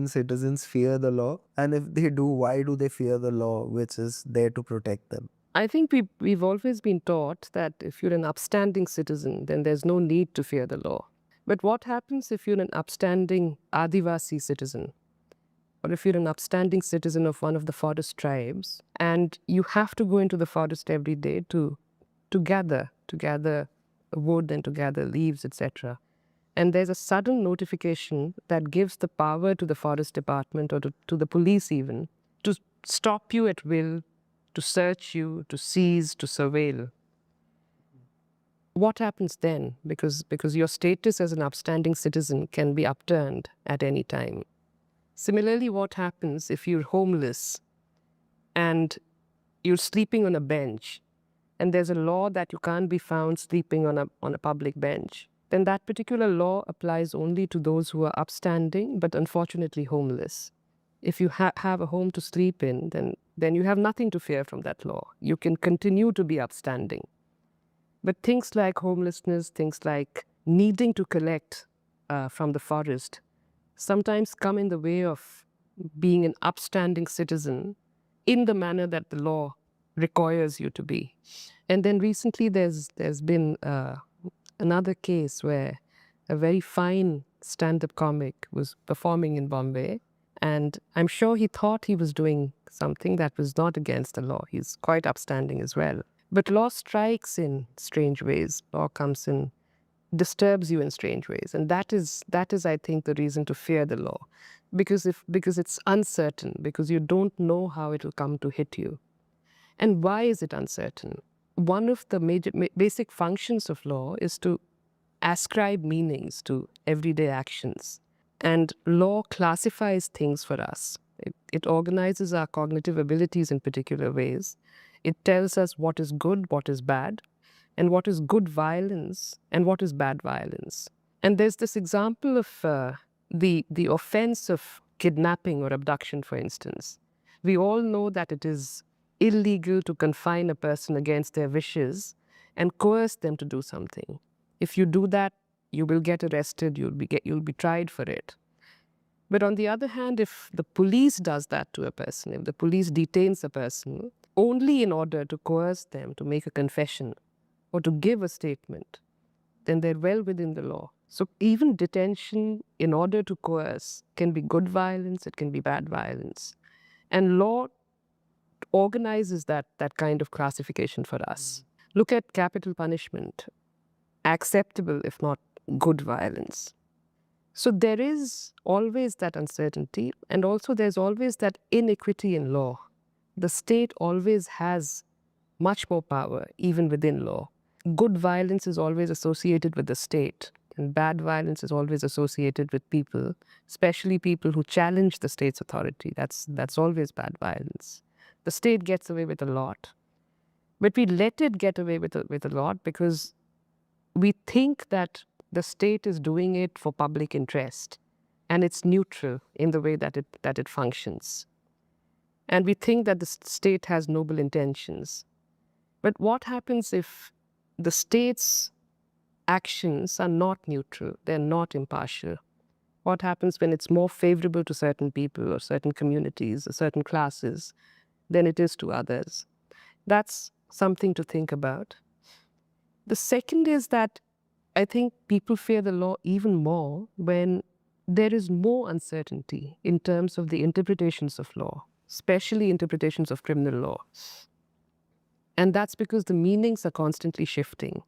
Indian citizens fear the law? And if they do, why do they fear the law which is there to protect them? I think we've always been taught that if you're an upstanding citizen, then there's no need to fear the law. But what happens if you're an upstanding Adivasi citizen, or if you're an upstanding citizen of one of the forest tribes, and you have to go into the forest every day to gather wood and to gather leaves, etc. And there's a sudden notification that gives the power to the forest department or to the police even to stop you at will, to search you, to seize, to surveil. What happens then? Because your status as an upstanding citizen can be upturned at any time. Similarly, what happens if you're homeless and you're sleeping on a bench and there's a law that you can't be found sleeping on a public bench? Then that particular law applies only to those who are upstanding but unfortunately homeless. If you have a home to sleep in, then you have nothing to fear from that law. You can continue to be upstanding. But things like homelessness, things like needing to collect from the forest, sometimes come in the way of being an upstanding citizen in the manner that the law requires you to be. And then recently there's been another case where a very fine stand-up comic was performing in Bombay, and I'm sure he thought he was doing something that was not against the law. He's quite upstanding as well. But law strikes in strange ways. Law comes in, disturbs you in strange ways. And that is, I think, the reason to fear the law. Because it's uncertain, because you don't know how it will come to hit you. And why is it uncertain? One of the basic functions of law is to ascribe meanings to everyday actions. And law classifies things for us. It organizes our cognitive abilities in particular ways. It tells us what is good, what is bad, and what is good violence, and what is bad violence. And there's this example of the offense of kidnapping or abduction, for instance. We all know that it is illegal to confine a person against their wishes and coerce them to do something. If you do that, you will get arrested, you'll be tried for it. But on the other hand, if the police does that to a person, if the police detains a person only in order to coerce them to make a confession or to give a statement, then they're well within the law. So even detention in order to coerce can be good violence, it can be bad violence. And law organizes that kind of classification for us. Look at capital punishment, acceptable if not good violence. So there is always that uncertainty, and also there's always that inequity in law. The state always has much more power, even within law. Good violence is always associated with the state, and bad violence is always associated with people, especially people who challenge the state's authority. That's always bad violence. The state gets away with a lot, but we let it get away with a lot because we think that the state is doing it for public interest, and it's neutral in the way that it functions. And we think that the state has noble intentions. But what happens if the state's actions are not neutral, they're not impartial? What happens when it's more favorable to certain people or certain communities or certain classes than it is to others? That's something to think about. The second is that I think people fear the law even more when there is more uncertainty in terms of the interpretations of law, especially interpretations of criminal law. And that's because the meanings are constantly shifting.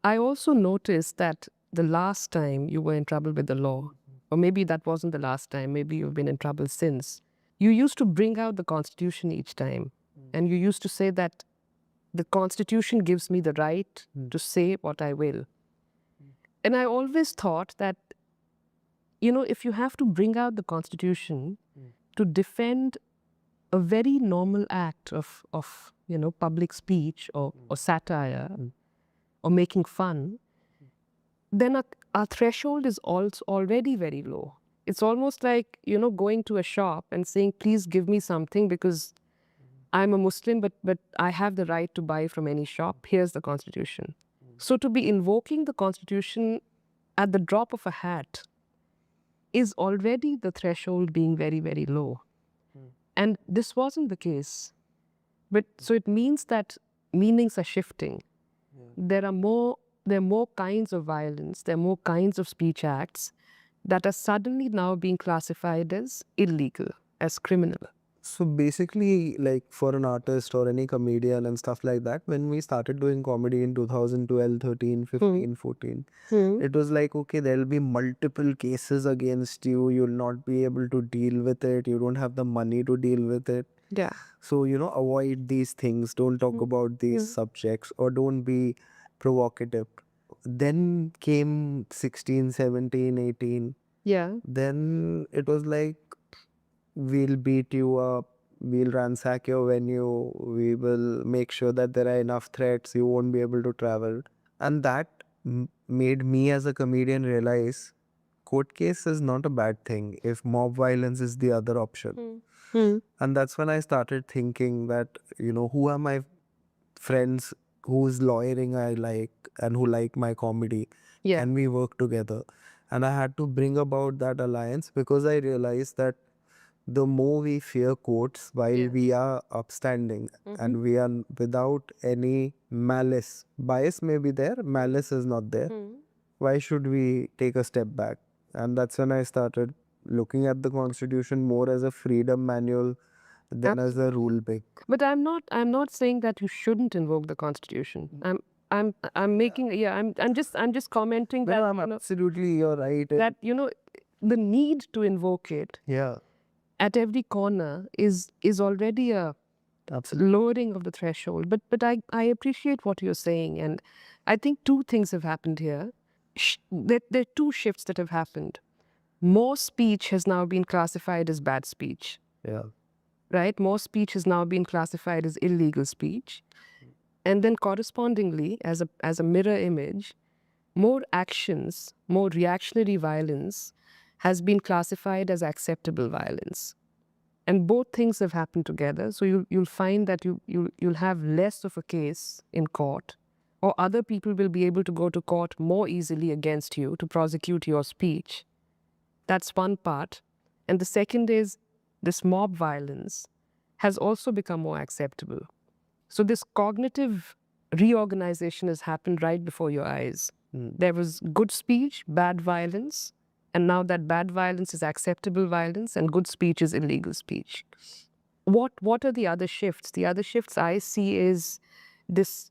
I also noticed that the last time you were in trouble with the law, or maybe that wasn't the last time, maybe you've been in trouble since, you used to bring out the Constitution each time. And you used to say that the Constitution gives me the right to say what I will. And I always thought that, if you have to bring out the Constitution to defend a very normal act of public speech or satire or making fun, then our threshold is also already very low. It's almost like, going to a shop and saying, please give me something because I'm a Muslim, but I have the right to buy from any shop. Here's the Constitution. So to be invoking the Constitution at the drop of a hat is already the threshold being very, very low. And this wasn't the case. But so it means that meanings are shifting. There are more kinds of violence, there are more kinds of speech acts that are suddenly now being classified as illegal, as criminal. So basically, like for an artist or any comedian and stuff like that, when we started doing comedy in 2012, 13, 15, 14, it was like, okay, there'll be multiple cases against you. You'll not be able to deal with it. You don't have the money to deal with it. Yeah. So, avoid these things. Don't talk about these subjects or don't be provocative. Then came 16, 17, 18. Yeah. Then it was like, we'll beat you up, we'll ransack your venue, we will make sure that there are enough threats, you won't be able to travel. And that made me as a comedian realize court case is not a bad thing if mob violence is the other option. And that's when I started thinking that, who are my friends whose lawyering I like and who like my comedy? Yeah. Can we work together? And I had to bring about that alliance because I realized that the more we fear courts while we are upstanding and we are without any malice, bias may be there, malice is not there. Why should we take a step back? And that's when I started looking at the constitution more as a freedom manual than as a rule book. But I'm not saying that you shouldn't invoke the Constitution. I'm making I'm just commenting that Absolutely, you're right. that the need to invoke it Yeah, at every corner is already a absolutely. lowering of the threshold. But I appreciate what you're saying, and I think two things have happened here. There are two shifts that have happened. More speech has now been classified as bad speech. Yeah. Right? More speech has now been classified as illegal speech. And then correspondingly, as a mirror image, more actions, more reactionary violence has been classified as acceptable violence. And both things have happened together. So you'll find that you'll have less of a case in court, or other people will be able to go to court more easily against you to prosecute your speech. That's one part. And the second is this mob violence has also become more acceptable. So this cognitive reorganization has happened right before your eyes. There was good speech, bad violence, and now that bad violence is acceptable violence and good speech is illegal speech. What are the other shifts? The other shifts I see is this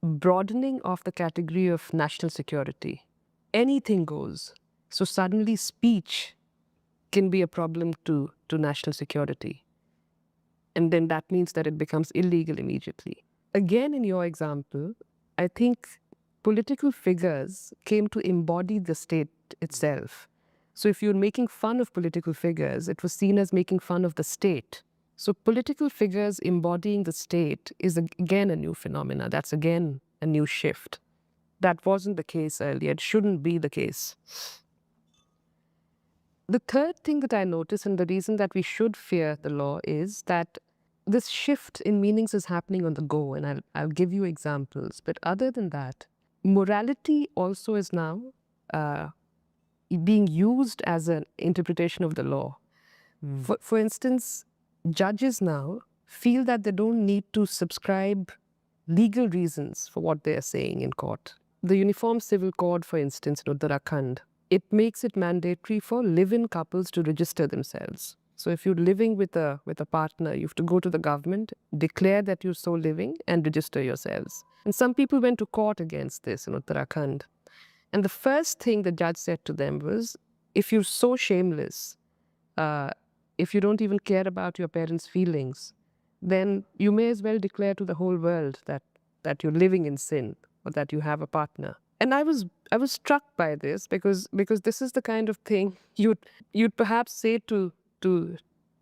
broadening of the category of national security. Anything goes. So suddenly speech can be a problem to national security. And then that means that it becomes illegal immediately. Again, in your example, I think political figures came to embody the state itself. So if you're making fun of political figures, it was seen as making fun of the state. So political figures embodying the state is again a new phenomena. That's again a new shift. That wasn't the case earlier. It shouldn't be the case. The third thing that I notice, and the reason that we should fear the law, is that this shift in meanings is happening on the go, and I'll give you examples. But other than that, morality also is now being used as an interpretation of the law. For instance, judges now feel that they don't need to subscribe legal reasons for what they are saying in court. The Uniform Civil Code, for instance, in Uttarakhand, it makes it mandatory for live-in couples to register themselves. So if you're living with a partner, you have to go to the government, declare that you're so living, and register yourselves. And some people went to court against this in Uttarakhand. And the first thing the judge said to them was, if you're so shameless, if you don't even care about your parents' feelings, then you may as well declare to the whole world that you're living in sin or that you have a partner. And I was struck by this because this is the kind of thing you'd perhaps say to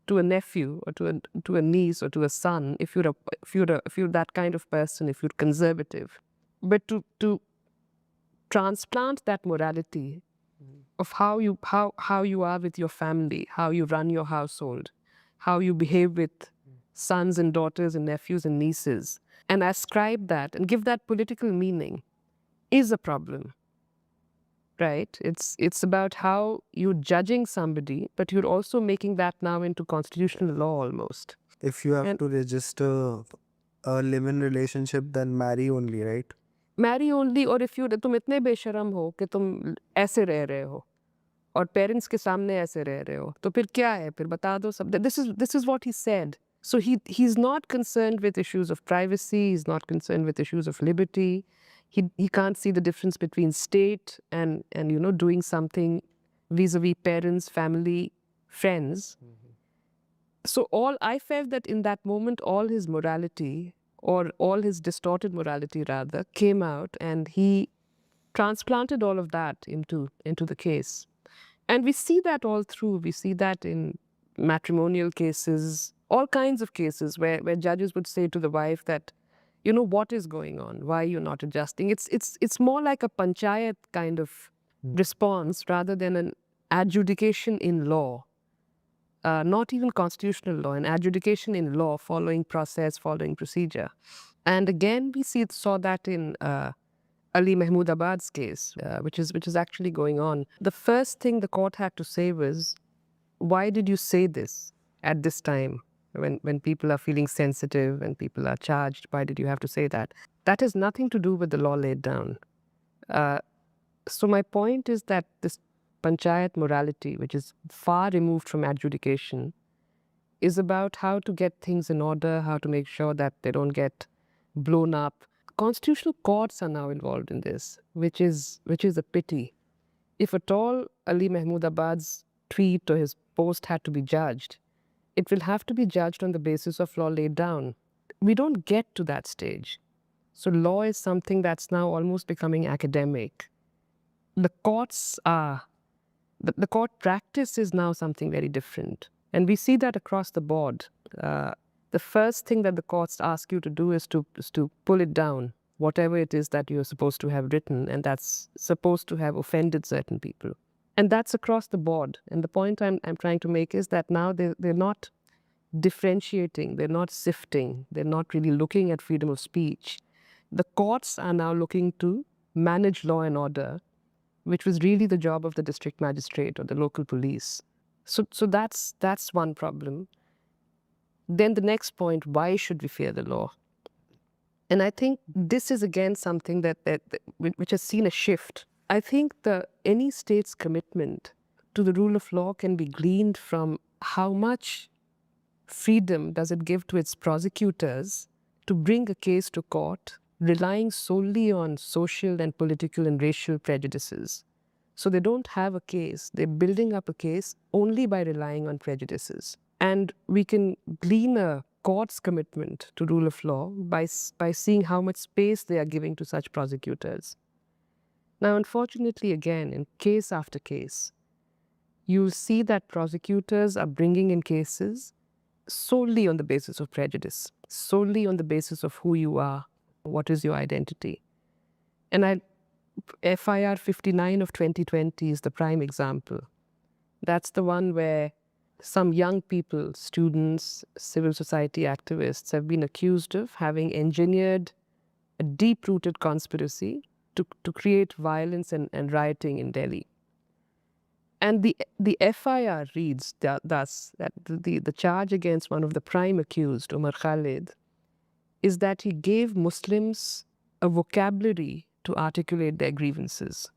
a nephew or to a niece or to a son if you're that kind of person, if you're conservative. But to transplant that morality of how you are with your family, how you run your household, how you behave with sons and daughters and nephews and nieces, and ascribe that and give that political meaning is a problem. right? It's about how you're judging somebody, but you're also making that now into constitutional law almost. If you have And to register a live-in relationship, then marry only, right? marry only, और if you तुम इतने बेशरम हो कि तुम ऐसे रह रहे हो और पेरेंट्स के सामने ऐसे रह रहे हो, तो फिर क्या है? फिर बता दो सब. This is what he said. So he's not concerned with issues of privacy. He's not concerned with issues of liberty. He can't see the difference between state and doing something vis-a-vis parents, family, friends. So I felt that in that moment, all his morality, or all his distorted morality rather, came out, and he transplanted all of that into the case. And we see that all through. We see that in matrimonial cases, all kinds of cases where judges would say to the wife that, what is going on? Why are you not adjusting? It's more like a panchayat kind of response rather than an adjudication in law. Not even constitutional law, an adjudication in law, following process, following procedure. And again, we saw that in Ali Mahmoodabad's case, which is actually going on. The first thing the court had to say was, why did you say this at this time when people are feeling sensitive, when people are charged? Why did you have to say that? That has nothing to do with the law laid down. So my point is that this panchayat morality, which is far removed from adjudication, is about how to get things in order, how to make sure that they don't get blown up. Constitutional courts are now involved in this, which is a pity. If at all Ali Mahmoodabad's tweet or his post had to be judged, it will have to be judged on the basis of law laid down. We don't get to that stage. So law is something that's now almost becoming academic. The courts are, the court practice is now something very different. And we see that across the board. The first thing that the courts ask you to do is to pull it down, whatever it is that you're supposed to have written, and that's supposed to have offended certain people. And that's across the board. And the point I'm trying to make is that now they're not differentiating, they're not sifting, they're not really looking at freedom of speech. The courts are now looking to manage law and order, which was really the job of the district magistrate or the local police. So that's one problem. Then the next point, why should we fear the law? And I think this is again something which has seen a shift. I think any state's commitment to the rule of law can be gleaned from how much freedom does it give to its prosecutors to bring a case to court relying solely on social and political and racial prejudices. So they don't have a case. They're building up a case only by relying on prejudices. And we can glean a court's commitment to rule of law by seeing how much space they are giving to such prosecutors. Now, unfortunately, again, in case after case, you'll see that prosecutors are bringing in cases solely on the basis of prejudice, solely on the basis of who you are, what is your identity. And FIR 59 of 2020 is the prime example. That's the one where some young people, students, civil society activists, have been accused of having engineered a deep-rooted conspiracy to create violence and rioting in Delhi. And the FIR reads thus, that the charge against one of the prime accused, Umar Khalid, is that he gave Muslims a vocabulary to articulate their grievances.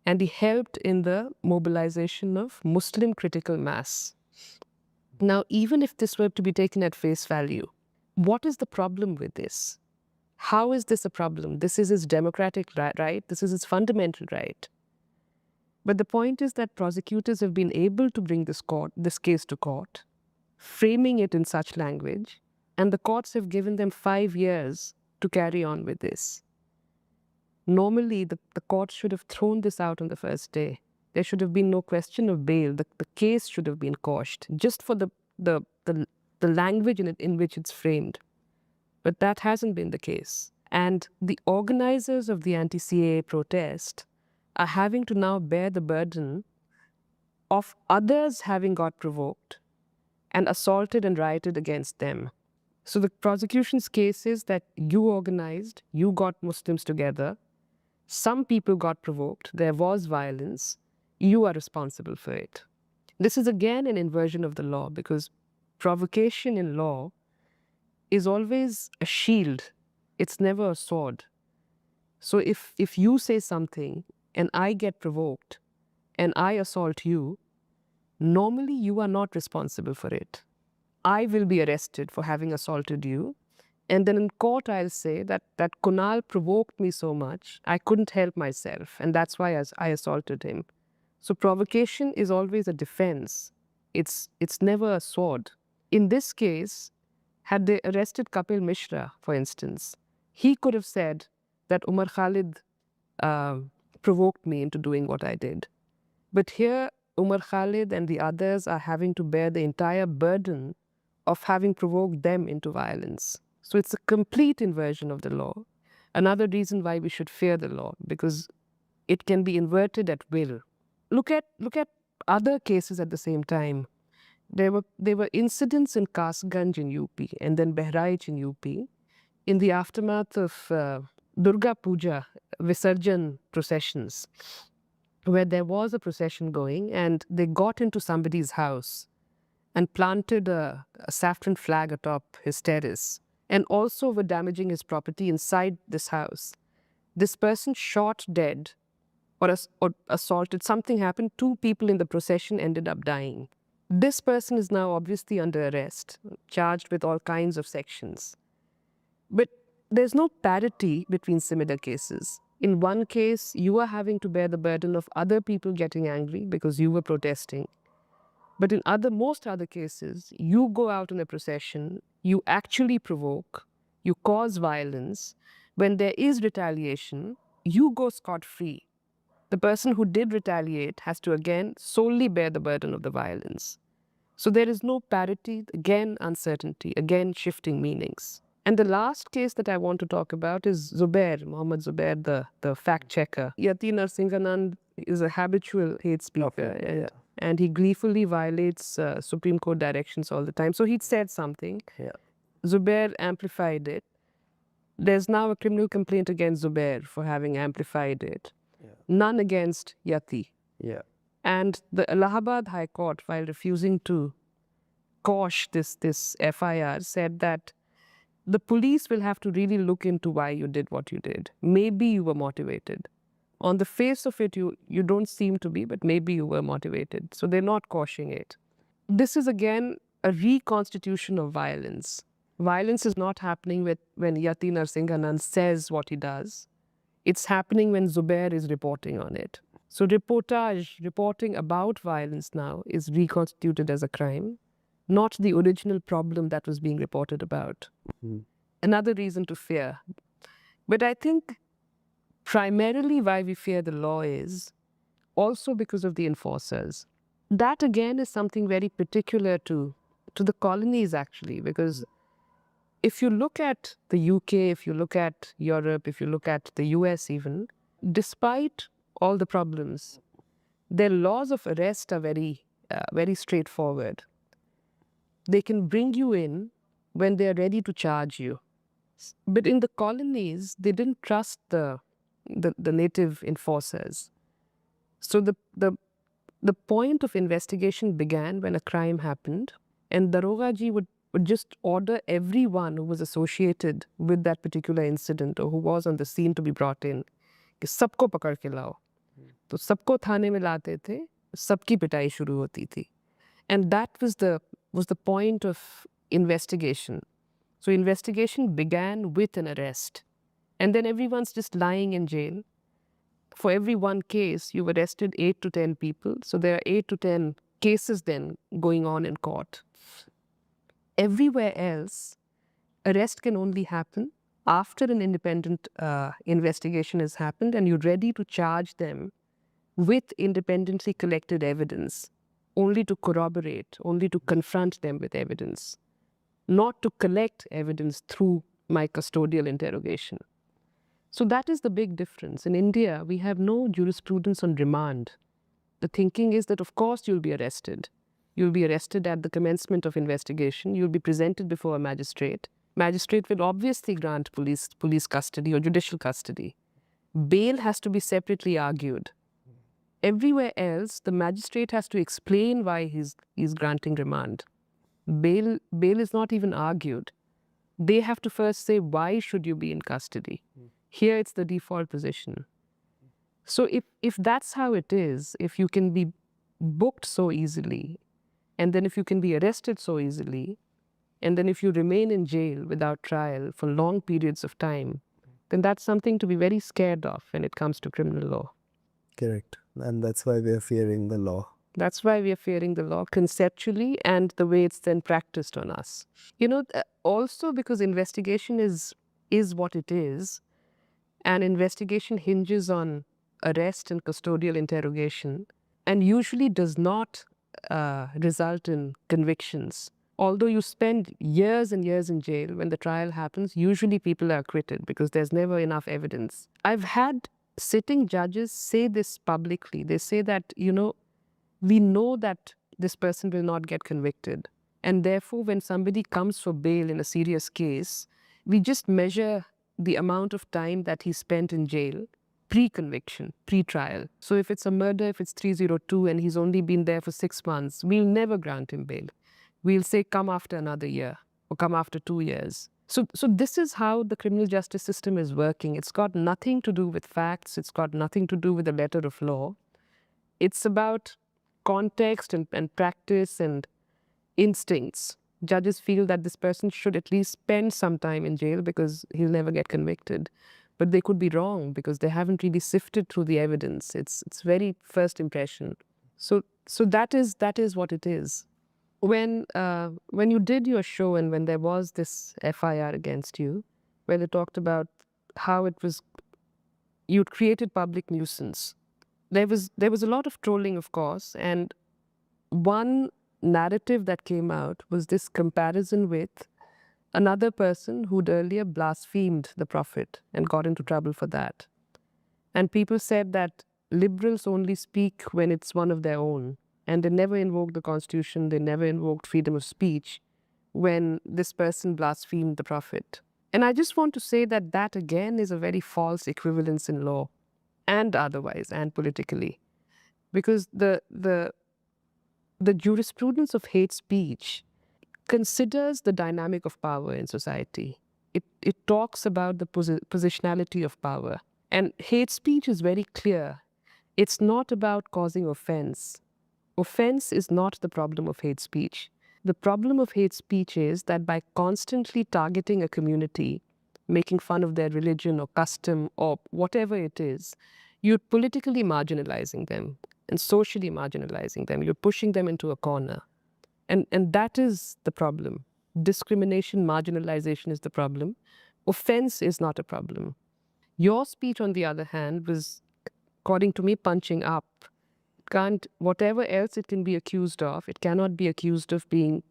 And he helped in the mobilization of Muslim critical mass. Now, even if this were to be taken at face value, what is the problem with this? How is this a problem? This is his democratic right. This is his fundamental right. But the point is that prosecutors have been able to bring this case to court, framing it in such language, and the courts have given them 5 years to carry on with this. Normally, the court should have thrown this out on the first day. There should have been no question of bail. The case should have been quashed just for the language in which it's framed. But that hasn't been the case. And the organizers of the anti-CAA protest are having to now bear the burden of others having got provoked and assaulted and rioted against them. So the prosecution's case is that you organized, you got Muslims together, Some people got provoked. There was violence. You are responsible for it. This is again an inversion of the law, because provocation in law is always a shield. It's never a sword. So if you say something and I get provoked and I assault you, normally you are not responsible for it. I will be arrested for having assaulted you. And then in court, I'll say that Kunal provoked me so much, I couldn't help myself. And that's why I assaulted him. So provocation is always a defense. It's never a sword. In this case, had they arrested Kapil Mishra, for instance, he could have said that Umar Khalid provoked me into doing what I did. But here, Umar Khalid and the others are having to bear the entire burden of having provoked them into violence. So it's a complete inversion of the law. Another reason why we should fear the law, because it can be inverted at will. Look at other cases at the same time. There were incidents in Kasganj in UP and then Bahraich in UP in the aftermath of Durga Puja Visarjan processions, where there was a procession going and they got into somebody's house and planted a saffron flag atop his terrace, and also were damaging his property inside this house. This person shot dead or assaulted. Something happened. 2 people in the procession ended up dying. This person is now obviously under arrest, charged with all kinds of sections. But there's no parity between similar cases. In one case, you are having to bear the burden of other people getting angry because you were protesting. But in most other cases, you go out in a procession, you actually provoke, you cause violence. When there is retaliation, you go scot-free. The person who did retaliate has to again solely bear the burden of the violence. So there is no parity, again uncertainty, again shifting meanings. And the last case that I want to talk about is Zubair, Mohammed Zubair, the fact checker. Yati Narsinganand is a habitual hate speaker. Yeah. And he gleefully violates Supreme Court directions all the time. So he'd said something. Yeah. Zubair amplified it. There's now a criminal complaint against Zubair for having amplified it. Yeah. None against Yati. Yeah. And the Allahabad High Court, while refusing to quash this FIR, said that the police will have to really look into why you did what you did. Maybe you were motivated. On the face of it, you don't seem to be, but maybe you were motivated. So they're not quashing it. This is again a reconstitution of violence. Violence is not happening when Yati Narsinganand says what he does. It's happening when Zubair is reporting on it. So reporting about violence now is reconstituted as a crime, not the original problem that was being reported about. Mm-hmm. Another reason to fear. But I think primarily why we fear the law is also because of the enforcers. That again is something very particular to the colonies actually, because if you look at the UK, if you look at Europe, if you look at the US even, despite all the problems, their laws of arrest are very straightforward. They can bring you in when they are ready to charge you. But in the colonies, they didn't trust the native enforcers. So the point of investigation began when a crime happened, and Daroga ji would just order everyone who was associated with that particular incident or who was on the scene to be brought in, कि सबको पकड़ के लाओ. तो सबको थाने में लाते थे, सबकी पिटाई शुरू होती थी. And that was the point of investigation. So investigation began with an arrest. And then everyone's just lying in jail. For every one case, you've arrested 8 to 10 people. So there are 8 to 10 cases then going on in court. Everywhere else, arrest can only happen after an independent investigation has happened and you're ready to charge them with independently collected evidence, only to corroborate, only to confront them with evidence, not to collect evidence through my custodial interrogation. So that is the big difference. In India, we have no jurisprudence on remand. The thinking is that, of course, you'll be arrested. You'll be arrested at the commencement of investigation. You'll be presented before a magistrate. Magistrate will obviously grant police custody or judicial custody. Bail has to be separately argued. Everywhere else, the magistrate has to explain why he's granting remand. Bail is not even argued. They have to first say, why should you be in custody? Here it's the default position. So if that's how it is, if you can be booked so easily, and then if you can be arrested so easily, and then if you remain in jail without trial for long periods of time, then that's something to be very scared of when it comes to criminal law. Correct. And that's why we are fearing the law. That's why we are fearing the law conceptually and the way it's then practiced on us. Also because investigation is what it is, and investigation hinges on arrest and custodial interrogation, and usually does not result in convictions. Although you spend years and years in jail, when the trial happens, usually people are acquitted because there's never enough evidence. I've had sitting judges say this publicly. They say that, we know that this person will not get convicted. And therefore, when somebody comes for bail in a serious case, we just measure the amount of time that he spent in jail pre-conviction, pre-trial. So if it's a murder, if it's 302 and he's only been there for 6 months, we'll never grant him bail. We'll say come after another year or come after 2 years. So this is how the criminal justice system is working. It's got nothing to do with facts. It's got nothing to do with the letter of law. It's about context and practice and instincts. Judges feel that this person should at least spend some time in jail because he'll never get convicted. But they could be wrong because they haven't really sifted through the evidence. It's very first impression. So that is what it is. When you did your show and when there was this FIR against you, where they talked about how you'd created public nuisance, there was a lot of trolling, of course, and one narrative that came out was this comparison with another person who'd earlier blasphemed the Prophet and got into trouble for that. And people said that liberals only speak when it's one of their own, and they never invoked the Constitution, they never invoked freedom of speech when this person blasphemed the Prophet. And I just want to say that that again is a very false equivalence in law and otherwise and politically, because the jurisprudence of hate speech considers the dynamic of power in society. It talks about the positionality of power. And hate speech is very clear. It's not about causing offense. Offense is not the problem of hate speech. The problem of hate speech is that by constantly targeting a community, making fun of their religion or custom or whatever it is, you're politically marginalizing them and socially marginalizing them. You're pushing them into a corner. And that is the problem. Discrimination, marginalization is the problem. Offense is not a problem. Your speech, on the other hand, was, according to me, punching up. Whatever else it can be accused of, it cannot be accused of being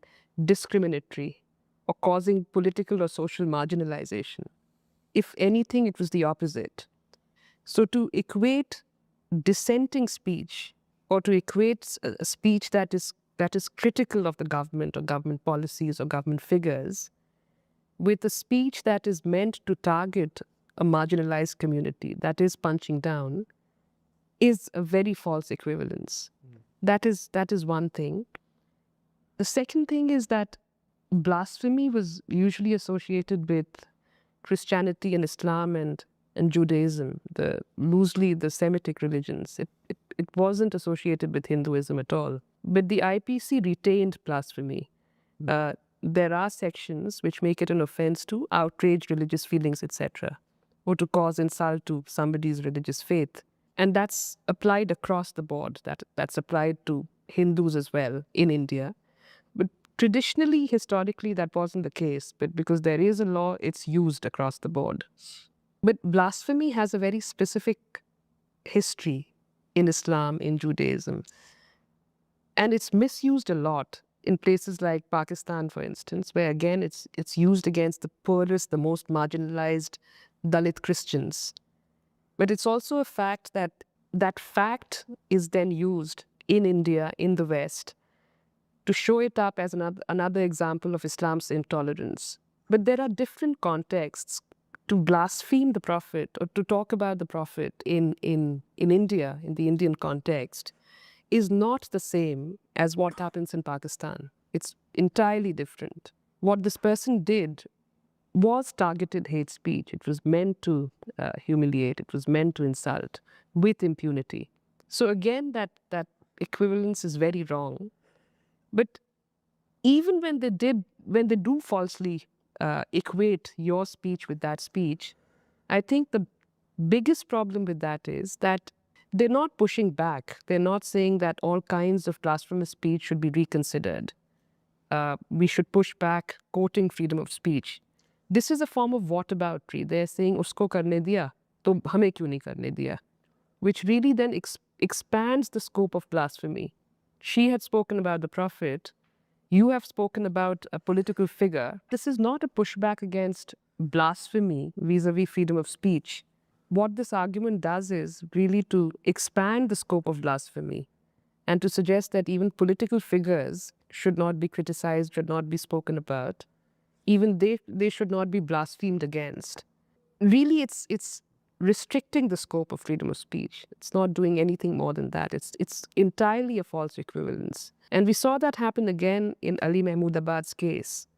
discriminatory or causing political or social marginalization. If anything, it was the opposite. So to equate dissenting speech or to equate a speech that is critical of the government or government policies or government figures with a speech that is meant to target a marginalized community, that is punching down, is a very false equivalence. That is one thing. The second thing is that blasphemy was usually associated with Christianity and Islam and Judaism, loosely the Semitic religions. It wasn't associated with Hinduism at all. But the IPC retained blasphemy. There are sections which make it an offense to outrage religious feelings, etc., or to cause insult to somebody's religious faith. And that's applied across the board. That's applied to Hindus as well in India. But traditionally, historically, that wasn't the case. But because there is a law, it's used across the board. But blasphemy has a very specific history in Islam, in Judaism. And it's misused a lot in places like Pakistan, for instance, where again, it's used against the poorest, the most marginalized Dalit Christians. But it's also a fact that fact is then used in India, in the West, to show it up as another example of Islam's intolerance. But there are different contexts to blaspheme the Prophet or to talk about the Prophet in India, in the Indian context, is not the same as what happens in Pakistan. It's entirely different. What this person did was targeted hate speech. It was meant to humiliate. It was meant to insult with impunity. So again, that equivalence is very wrong. But even when they do falsely equate your speech with that speech, I think the biggest problem with that is that they're not pushing back. They're not saying that all kinds of blasphemous speech should be reconsidered. We should push back quoting freedom of speech. This is a form of whataboutery. They're saying, usko karne diya, to hame kyun nahi karne diya? Which really then expands the scope of blasphemy. She had spoken about the Prophet. You have spoken about a political figure. This is not a pushback against blasphemy vis-a-vis freedom of speech. What this argument does is really to expand the scope of blasphemy and to suggest that even political figures should not be criticized, should not be spoken about. Even they should not be blasphemed against. Really, it's restricting the scope of freedom of speech. It's not doing anything more than that. It's entirely a false equivalence. And we saw that happen again in Ali Mahmoodabad's case.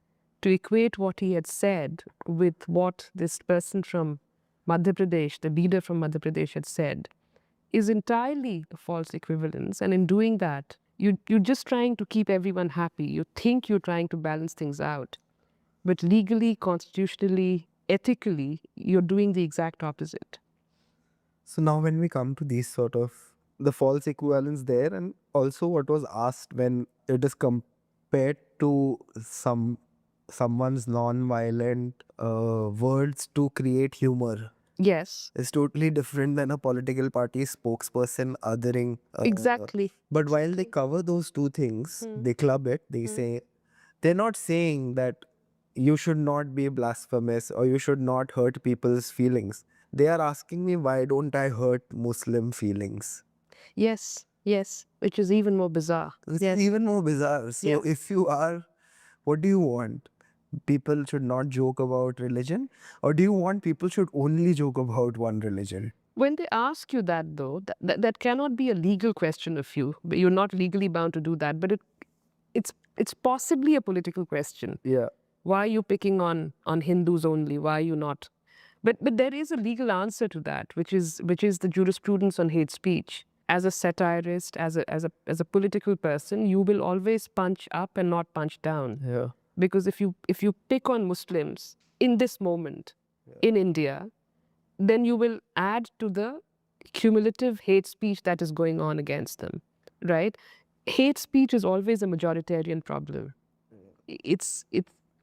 To equate what he had said with what this person from Madhya Pradesh, the leader from Madhya Pradesh, had said, is entirely a false equivalence. And in doing that, you're just trying to keep everyone happy. You think you're trying to balance things out. But legally, constitutionally, ethically, you're doing the exact opposite. So now when we come to these sort of the false equivalence there, and also what was asked when it is compared to someone's non-violent words to create humor, Yes, is totally different than a political party spokesperson othering. exactly. But while they cover those two things, they club it. They say they're not saying that you should not be blasphemous or you should not hurt people's feelings. They are asking me, why don't I hurt Muslim feelings? Yes, yes, which is even more bizarre. It's Yes. even more bizarre. So Yes. if you are, what do you want? People should not joke about religion? Or do you want people should only joke about one religion? When they ask you that, though, that cannot be a legal question of you. You're not legally bound to do that, but it's possibly a political question. Yeah. Why are you picking on Hindus only? Why are you not? But there is a legal answer to that, which is the jurisprudence on hate speech. As a satirist, as a political person, you will always punch up and not punch down. Yeah. Because if you pick on Muslims in this moment in India, then you will add to the cumulative hate speech that is going on against them, right? Hate speech is always a majoritarian problem. It's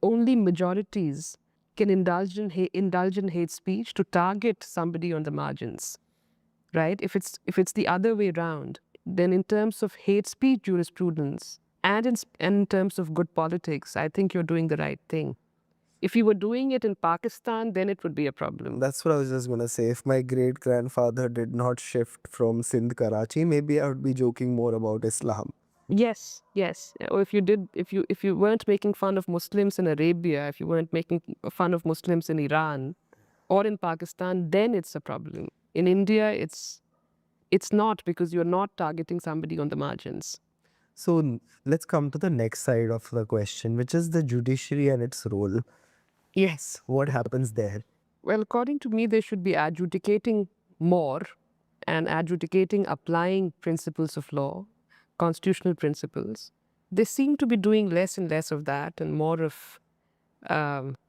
only majorities can indulge in hate speech to target somebody on the margins, right? If it's the other way around, then in terms of hate speech jurisprudence and in terms of good politics, I think you're doing the right thing. If you were doing it in Pakistan, then it would be a problem. That's what I was just gonna say. If my great grandfather did not shift from Sindh, Karachi, maybe I would be joking more about Islam. Yes, yes. Or if you weren't making fun of Muslims in Arabia, if you weren't making fun of Muslims in Iran or in Pakistan, then it's a problem. In India, it's not, because you're not targeting somebody on the margins. So let's come to the next side of the question, which is the judiciary and its role. Yes. What happens there? Well, according to me, they should be adjudicating more and adjudicating applying principles of law, constitutional principles. They seem to be doing less and less of that and more of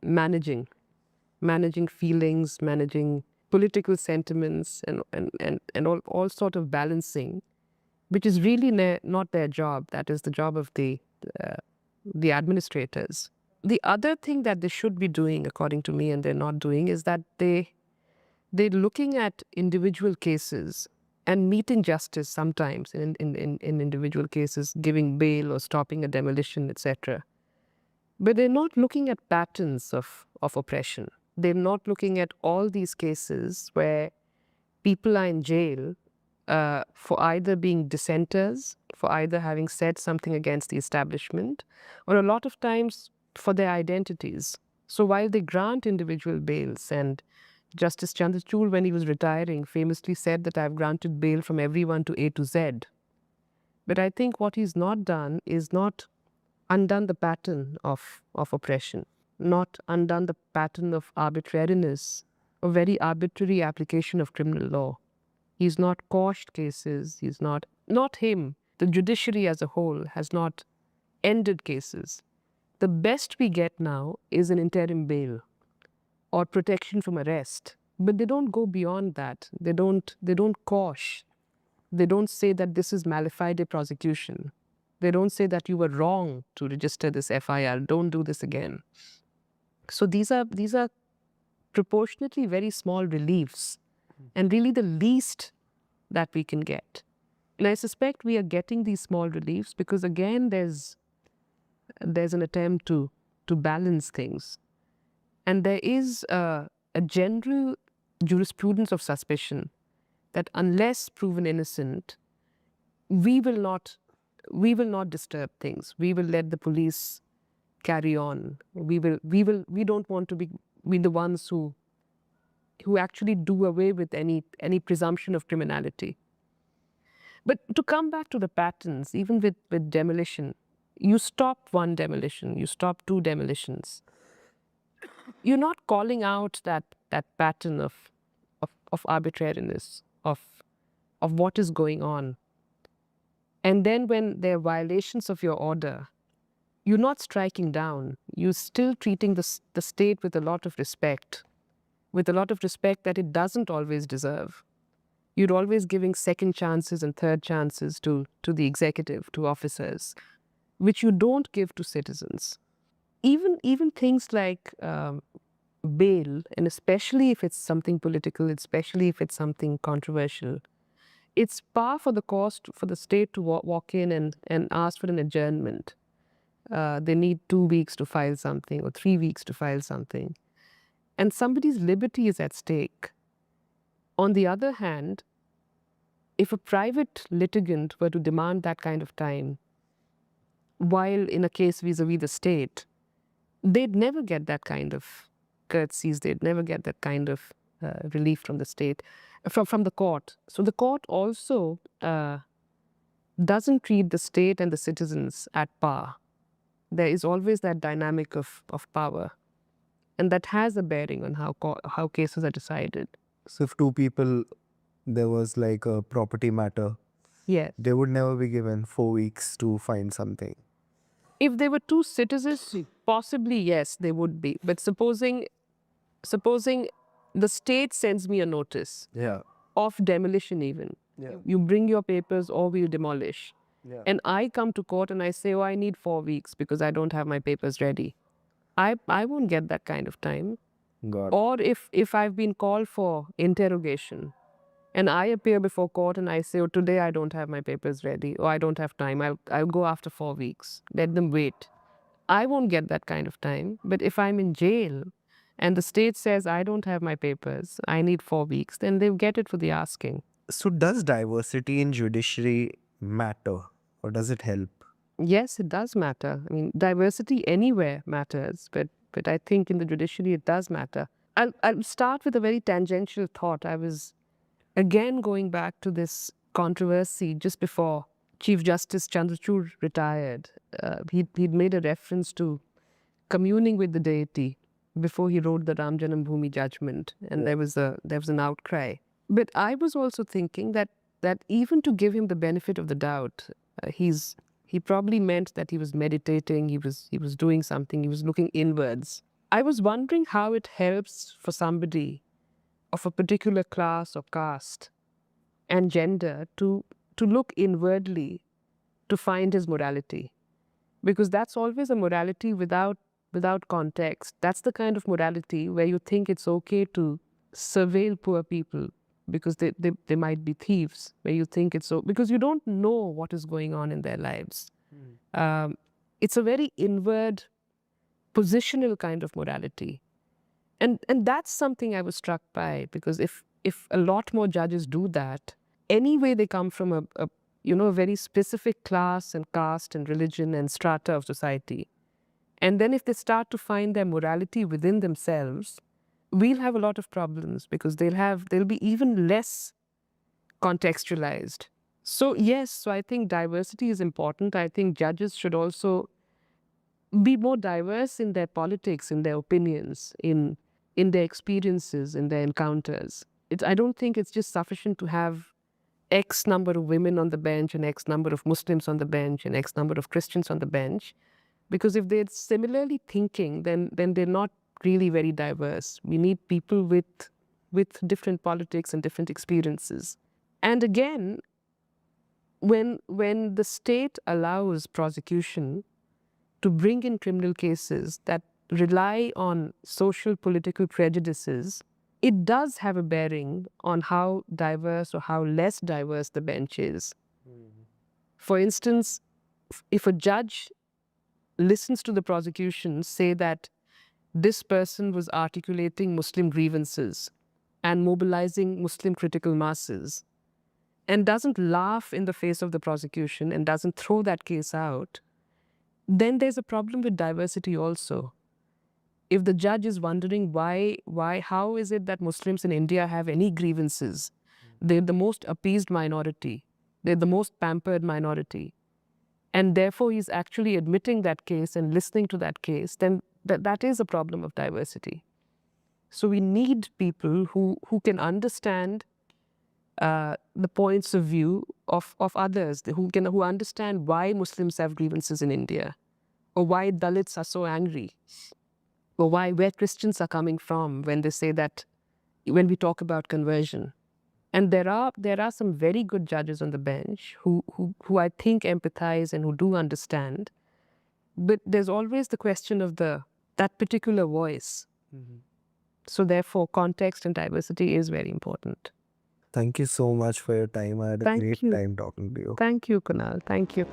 managing feelings, managing political sentiments, and all sort of balancing, which is really not their job. That is the job of the administrators. The other thing that they should be doing, according to me, and they're not doing, is that they're looking at individual cases and meeting justice sometimes in individual cases, giving bail or stopping a demolition, etc. But they're not looking at patterns of oppression. They're not looking at all these cases where people are in jail for either being dissenters, for either having said something against the establishment, or a lot of times for their identities. So while they grant individual bails and Justice Chandrachud, when he was retiring, famously said that I've granted bail from everyone to A to Z. But I think what he's not done is not undone the pattern of oppression, not undone the pattern of arbitrariness, a very arbitrary application of criminal law. He's not quashed cases. He's not him. The judiciary as a whole has not ended cases. The best we get now is an interim bail or protection from arrest. But they don't go beyond that. They don't quash. They don't say that this is mala fide prosecution. They don't say that you were wrong to register this FIR. Don't do this again. So these are proportionately very small reliefs, and really the least that we can get. And I suspect we are getting these small reliefs because, again, there's an attempt to balance things. And there is a general jurisprudence of suspicion that unless proven innocent, we will not disturb things. We will let the police carry on. We don't want to be the ones who actually do away with any presumption of criminality. But to come back to the patterns, even with demolition, you stop one demolition, you stop two demolitions. You're not calling out that pattern of arbitrariness, of what is going on. And then when there are violations of your order, you're not striking down. You're still treating the state with a lot of respect that it doesn't always deserve. You're always giving second chances and third chances to the executive, to officers, which you don't give to citizens. Even things like bail, and especially if it's something political, especially if it's something controversial, it's par for the cost for the state to walk in and ask for an adjournment. They need 2 weeks to file something or 3 weeks to file something. And somebody's liberty is at stake. On the other hand, if a private litigant were to demand that kind of time, while in a case vis-a-vis the state, they'd never get that kind of courtesies, they'd never get that kind of relief from the state, from the court. So the court also doesn't treat the state and the citizens at par. There is always that dynamic of power, and that has a bearing on how cases are decided. So if two people, there was like a property matter, Yes. they would never be given 4 weeks to find something. If they were two citizens, possibly yes, they would be. But supposing the state sends me a notice of demolition even. Yeah. You bring your papers or we'll demolish. Yeah. And I come to court and I say, oh, I need 4 weeks because I don't have my papers ready. I won't get that kind of time. God. Or if I've been called for interrogation and I appear before court and I say, oh, today I don't have my papers ready or I don't have time, I'll go after 4 weeks. Let them wait. I won't get that kind of time. But if I'm in jail and the state says I don't have my papers, I need 4 weeks, then they'll get it for the asking. So does diversity in judiciary matter, or does it help? Yes, it does matter. I mean, diversity anywhere matters, but I think in the judiciary it does matter. I'll start with a very tangential thought. I was again going back to this controversy just before Chief Justice Chandrachud retired. He'd made a reference to communing with the deity before he wrote the Ram Janambhoomi judgment, and there was an outcry. But I was also thinking that even to give him the benefit of the doubt, he probably meant that he was meditating, he was doing something, he was looking inwards. I was wondering how it helps for somebody of a particular class or caste and gender to look inwardly to find his morality. Because that's always a morality without context. That's the kind of morality where you think it's okay to surveil poor people because they might be thieves, where you think it's so, because you don't know what is going on in their lives. It's a very inward, positional kind of morality. And that's something I was struck by, because if a lot more judges do that, anyway they come from a very specific class and caste and religion and strata of society. And then if they start to find their morality within themselves, we'll have a lot of problems because they'll be even less contextualized. So yes, so I think diversity is important. I think judges should also be more diverse in their politics, in their opinions, in their experiences, in their encounters. I don't think it's just sufficient to have X number of women on the bench and X number of Muslims on the bench and X number of Christians on the bench, because if they're similarly thinking, then they're not really very diverse. We need people with different politics and different experiences. And again, when the state allows prosecution to bring in criminal cases that rely on social political prejudices, it does have a bearing on how diverse or how less diverse the bench is. For instance, if a judge listens to the prosecution say that this person was articulating Muslim grievances and mobilizing Muslim critical masses, and doesn't laugh in the face of the prosecution and doesn't throw that case out, then there's a problem with diversity also. If the judge is wondering how is it that Muslims in India have any grievances? They're the most appeased minority. They're the most pampered minority. And therefore he's actually admitting that case and listening to that case, then that is a problem of diversity. So we need people who can understand the points of view of others, who understand why Muslims have grievances in India, or why Dalits are so angry, or where Christians are coming from when they say that, when we talk about conversion. And there are some very good judges on the bench who I think empathize and who do understand. But there's always the question of that particular voice. So therefore, context and diversity is very important. Thank you so much for your time. I had a Thank great you. time talking to you. Thank you, Kunal. Thank you.